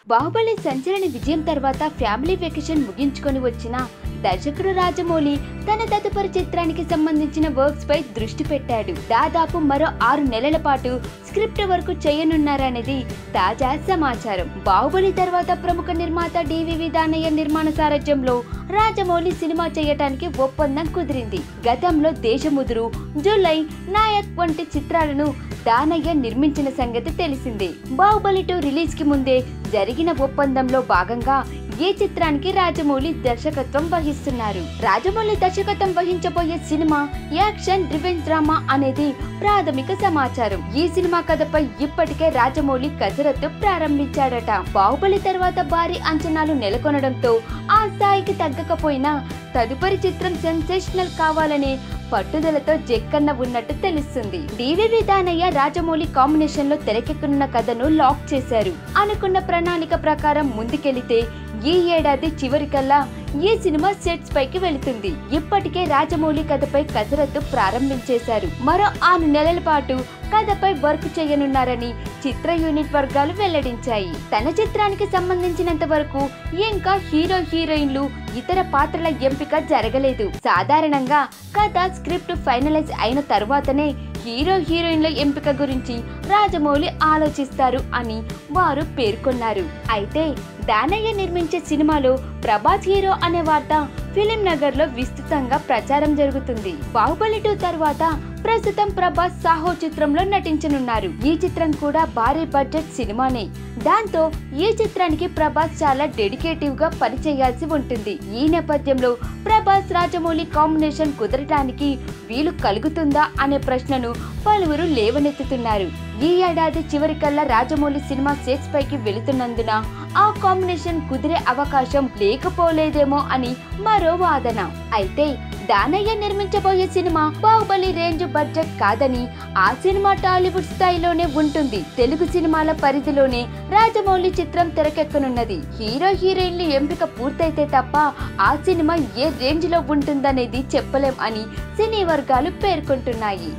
బాహుబలి సంచలన విజయం తర్వాత ఫ్యామిలీ వెకేషన్ ముగించుకొని వచ్చిన దర్శకుడు రాజమౌళి తన తదుపరి చిత్రానికి సంబంధించిన వర్క్స్ పై దృష్టి పెట్టాడు. దాదాపు మరో 6 నెలల పాటు స్క్రిప్ట్ వర్క్ చేయనున్నారనేది తాజా సమాచారం. బాహుబలి తర్వాత ప్రముఖ నిర్మాత డివివి దానయ్య నిర్మాణ సారథ్యంలో రాజమౌళి సినిమా చేయటానికి ఒప్పందం కుదిరింది. గతంలో దేశముదురు, జూలై, నాయక్ వంటి చిత్రాలను దానయ్య నిర్మించిన సంగతి తెలిసిందే. బాహుబలి 2 రిలీజ్ కి ముందే జరిగిన ఒప్పందంలో భాగంగా ఈ చిత్రానికి రాజమౌళి దర్శకత్వం వహిస్తున్నారు. రాజమౌళి దర్శకత్వం వహించబోయే సినిమా యాక్షన్ రివెంజ్ డ్రామా అనేది ప్రాథమిక సమాచారం. ఈ సినిమా కథపై ఇప్పటికే రాజమౌళి కసరత్తు ప్రారంభించాడట. బాహుబలి తర్వాత భారీ అంచనాలు నెలకొనడంతో ఆ స్థాయికి తగ్గకపోయినా తదుపరి చిత్రం సెన్సేషనల్ కావాలనే పట్టుదలతో జక్కన్న ఉన్నట్టు తెలుస్తుంది. డివివి దానయ్య రాజమౌళి కాంబినేషన్ లో తెరకెక్కనున్న కథను లాక్ చేశారు. అనుకున్న ప్రణాళిక ప్రకారం ముందుకెళితే ఈ ఏడాది చివరికల్లా ఈ సినిమా సెట్స్ పైకి వెళుతుంది. ఇప్పటికే రాజమౌళి కథపై కసరత్తు ప్రారంభించేశారు. మరో 6 నెలల పాటు కథపై వర్క్ చేయనున్నారని చిత్ర యూనిట్ వర్గాలు వెల్లడించాయి. తన చిత్రానికి సంబంధించినంత వరకు ఇంకా హీరోయిన్లు, ఇతర పాత్రల ఎంపిక జరగలేదు. సాధారణంగా కథ స్క్రిప్ట్ ఫైనలైజ్ అయిన తర్వాతనే హీరోయిన్ల ఎంపిక గురించి రాజమౌళి ఆలోచిస్తారు అని వారు పేర్కొన్నారు. అయితే దానయ్య నిర్మించే సినిమాలో ప్రభాస్ హీరో అనే వార్త ఫిలిం నగర్ లో విస్తృతంగా ప్రచారం జరుగుతుంది. బాహుబలి 2 తర్వాత ప్రస్తుతం ప్రభాస్ సాహో చిత్రంలో నటించనున్నారు. ఈ చిత్రం కూడా భారీ బడ్జెట్ సినిమానే. దాంతో ఈ చిత్రానికి ప్రభాస్ చాలా డెడికేటివ్ గా పనిచేయాల్సి ఉంటుంది. ఈ నేపథ్యంలో ప్రభాస్ రాజమౌళి కాంబినేషన్ కుదరటానికి వీలు కలుగుతుందా అనే ప్రశ్నను పలువురు లేవనెత్తుతున్నారు. ఈ ఏడాది చివరికల్లా రాజమౌళి సినిమా సెట్స్ పైకి వెళుతున్నందున ఆ కాంబినేషన్ కుదిరే అవకాశం లేకపోలేదేమో అని మరో వాదన. అయితే దానయ్య నిర్మించబోయే సినిమా బాహుబలి రేంజ్ బడ్జెట్ కాదని, ఆ సినిమా టాలీవుడ్ స్థాయిలోనే ఉంటుంది. తెలుగు సినిమాల పరిధిలోనే రాజమౌళి చిత్రం తెరకెక్కనున్నది. హీరోయిన్ల ఎంపిక పూర్తయితే తప్ప ఆ సినిమా ఏ రేంజ్ లో ఉంటుందనేది చెప్పలేం అని సినీ వర్గాలు పేర్కొంటున్నాయి.